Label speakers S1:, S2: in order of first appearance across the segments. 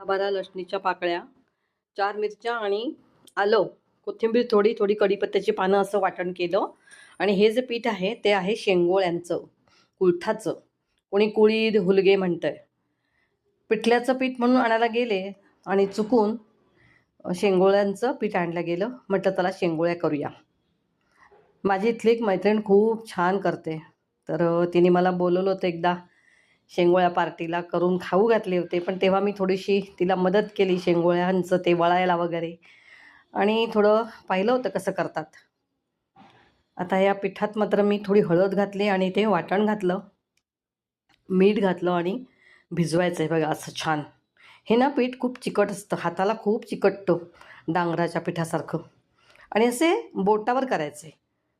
S1: 10-12 लसणीच्या पाकळ्या, 4 मिरच्या आणि आलं, कोथिंबीर थोडी, थोडी कढीपत्त्याची पानं असं वाटण केलं. आणि हे जे पीठ आहे ते आहे शेंगोळ्यांचं, कुळथाचं. कोणी कुळीद, हुलगे म्हणतंय. पिठल्याचं पीठ म्हणून आणायला गेले आणि चुकून शेंगोळ्यांचं पीठ आणलं गेलं. म्हटलं चला शेंगोळ्या करूया. माझी इथली एक मैत्रीण खूप छान करते. तर तिने मला बोलवलं होतं एकदा शेंगोळ्या पार्टीला, करून खाऊ घातले होते. पण तेव्हा मी थोडीशी तिला मदत केली शेंगोळ्यांचं ते वळायला वगैरे, आणि थोडं पाहिलं होतं कसं करतात. आता या पिठात मात्र मी थोडी हळद घातली आणि ते वाटण घातलं, मीठ घातलं आणि भिजवायचं आहे बघा असं छान. हे ना पीठ खूप चिकट असतं, हाताला खूप चिकटतं डांगराच्या पिठासारखं. आणि असे बोटावर करायचे,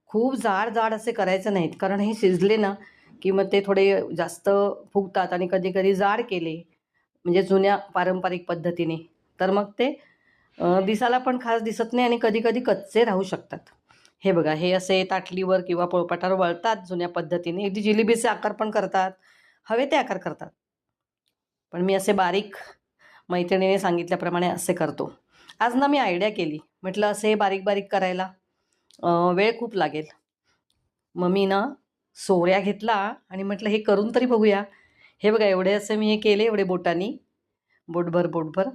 S1: खूप जाड जाड असे करायचे नाहीत, कारण हे शिजले ना की मग ते थोडे जास्त फुगतात. आणि कधी कधी जाड केले म्हणजे जुन्या पारंपरिक पद्धतीने तर मग ते दिसायला पण खास दिसत नाही आणि कधी कधी कच्चे राहू शकतात. हे बघा, हे असे ताटलीवर किंवा पोळपाटावर वळतात जुन्या पद्धतीने. अगदी जिलेबीचे आकार पण करतात, हवे ते आकार करतात. पण मी असे बारीक मैत्रिणीने सांगितल्याप्रमाणे असे करतो. आज ना मी आयडिया केली, म्हटलं असे बारीक बारीक करायला वेळ खूप लागेल. मग मी ना सोऱ्या घेतला आणि म्हटलं हे करून तरी बघूया. हे बघा, एवढे असे मी हे केले, एवढे बोटांनी, बोटभर बोटभर.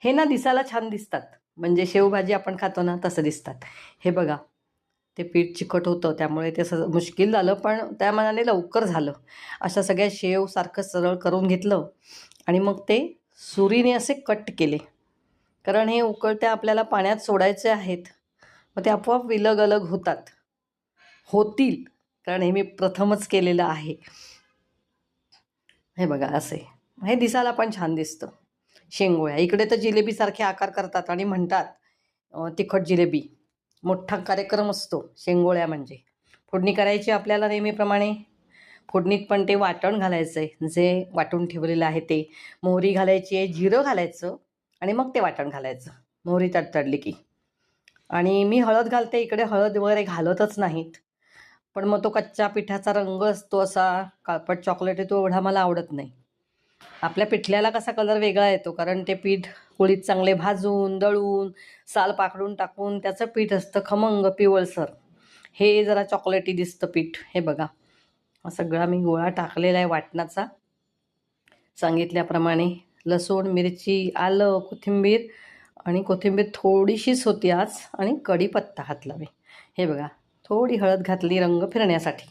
S1: हे ना दिसायला छान दिसतात, म्हणजे शेवभाजी आपण खातो ना तसं दिसतात. हे बघा, ते पीठ चिकट होतं त्यामुळे ते मुश्किल झालं, पण त्या मनाने लवकर झालं. अशा सगळ्या शेव सारखं सरळ करून घेतलं आणि मग ते सुरीने असे कट केले, कारण हे उकळत्या आपल्याला पाण्यात सोडायचे आहेत. मग ते आपोआप विलग अलग होतील, कारण हे मी प्रथमच केलेलं आहे. हे बघा असे, हे दिसायला पण छान दिसतं. शेंगोळ्या इकडे तर जिलेबीसारखे आकार करतात आणि म्हणतात तिखट जिलेबी. मोठा कार्यक्रम असतो शेंगोळ्या म्हणजे. फोडणी करायची आपल्याला नेहमीप्रमाणे. फोडणीत पण ते वाटण घालायचं आहे, जे वाटून ठेवलेलं आहे ते. मोहरी घालायची आहे, जिरं घालायचं आणि मग ते वाटण घालायचं, मोहरी तडतडली की. आणि मी हळद घालते इकडे, हळद वगैरे घालतच नाहीत. पण मग तो कच्च्या पिठाचा रंग असतो असा काळपट चॉकलेटी, तो एवढा मला आवडत नाही. आपल्या पिठल्याला कसा कलर वेगळा येतो, कारण ते पीठ कुळीत चांगले भाजून दळून साल पाकडून टाकून त्याचं पीठ असतं खमंग पिवळसर. हे जरा चॉकलेटी दिसतं पीठ. हे बघा, सगळा मी गोळा टाकलेला आहे वाटणाचा सांगितल्याप्रमाणे. लसूण, मिरची, आलं, कोथिंबीर, आणि कोथिंबीर थोडीशीच होती आज, आणि कढीपत्ता घातला मी. हे बघा, थोडी हळद घातली रंग फिरण्यासाठी.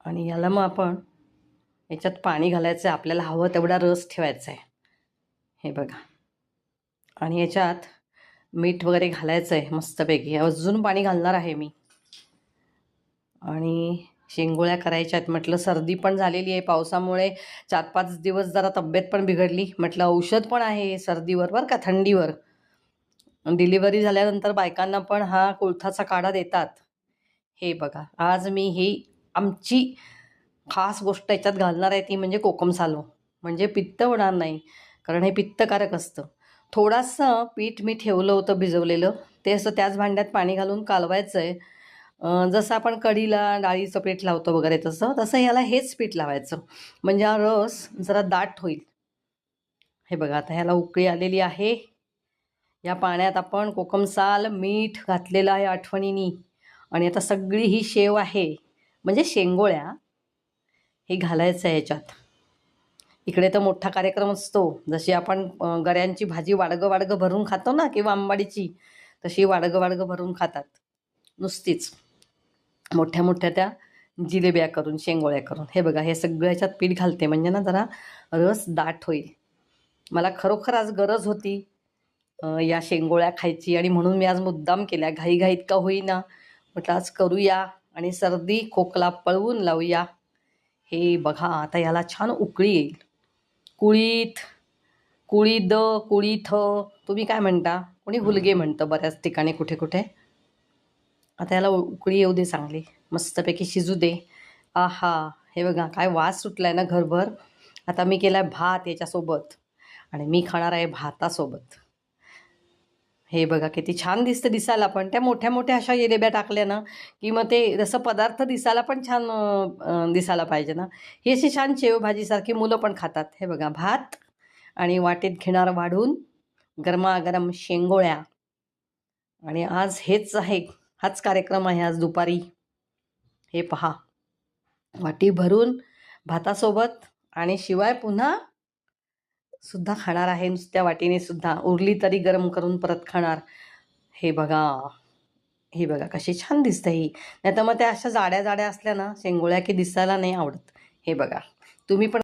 S1: आणि याला मग आपण याच्यात पाणी घालायचं आहे, आपल्याला हवं तेवढा रस ठेवायचा आहे. हे बघा, आणि याच्यात मीठ वगैरे घालायचं आहे मस्तपैकी. अजून पाणी घालणार आहे मी. आणि शेंगोळ्या करायच्या आहेत. म्हटलं सर्दी पण झालेली आहे पावसामुळे, 4-5 दिवस जरा तब्येत पण बिघडली. म्हटलं औषध पण आहे सर्दीवर बरं का, थंडीवर. डिलिव्हरी झाल्यानंतर बायकांना पण हा कुळथाचा काढा देतात. हे बघा, आज मी ही आमची खास गोष्ट याच्यात घालणार आहे, ती म्हणजे कोकम सालो. म्हणजे पित्त होणार नाही, कारण हे पित्तकारक असतं. थोडंसं पीठ मी ठेवलं होतं भिजवलेलं, ते असं त्याच भांड्यात पाणी घालून कालवायचं आहे. जसं आपण कढीला डाळीचं पीठ लावतो वगैरे तसं तसं याला हेच पीठ लावायचं, म्हणजे हा रस जरा दाट होईल. हे बघा, आता ह्याला उकळी आलेली आहे. या पाण्यात आपण कोकमसाल, मीठ घातलेलं आहे आठवणीने. आणि आता सगळी ही शेव आहे, म्हणजे शेंगोळ्या, हे घालायचं आहे ह्याच्यात. इकडे तर मोठा कार्यक्रम असतो, जशी आपण गऱ्यांची भाजी वाडगं वाडगं भरून खातो ना, किंवा आंबाडीची, तशी वाडगं वाडगं भरून खातात नुसतीच, मोठ्या मोठ्या त्या जिलेब्या करून, शेंगोळ्या करून. हे बघा, हे सगळं ह्याच्यात पीठ घालते, म्हणजे ना जरा रस दाट होईल. मला खरोखर आज गरज होती या शेंगोळ्या खायची, आणि म्हणून मी आज मुद्दाम केल्या, घाईघाईत का होईना. म्हटलं आज करूया आणि सर्दी खोकला पळवून लावूया. हे बघा, आता याला छान उकळी येईल. कुळीथ, कुळीद, कुळीथ, तुम्ही काय म्हणता, कोणी हुलगे म्हणतं बऱ्याच ठिकाणी, कुठे कुठे. आता याला उकळी येऊ दे चांगली, मस्तपैकी शिजू दे. आहा, हे बघा काय वास सुटलाय ना घरभर. आता मी केलाय भात याच्यासोबत, आणि मी खाणार आहे भातासोबत. हे बघा किती छान दिसतं दिसायला पण. त्या मोठ्या मोठ्या अशा जिलेब्या टाकल्या ना की मग ते जसं पदार्थ दिसायला पण छान दिसायला पाहिजे ना. ही अशी छान शेवभाजीसारखी मुलं पण खातात. हे बघा भात आणि वाटीत घेणार वाढून गरमागरम शेंगोळ्या. आणि आज हेच आहे, हाच कार्यक्रम आहे आज दुपारी. हे पहा, वाटी भरून भातासोबत आणि शिवाय पुन्हा सुद्धा खाणार आहे. नुसत्या वाटीने सुद्धा उरली तरी गरम करून परत खाणार. हे बघा, ही बघा कशी छान दिसते ही. नाही तर मग त्या अशा जाड्या जाड्या असल्या ना शेंगोळ्या की दिसायला नाही आवडत. हे बघा, तुम्ही पण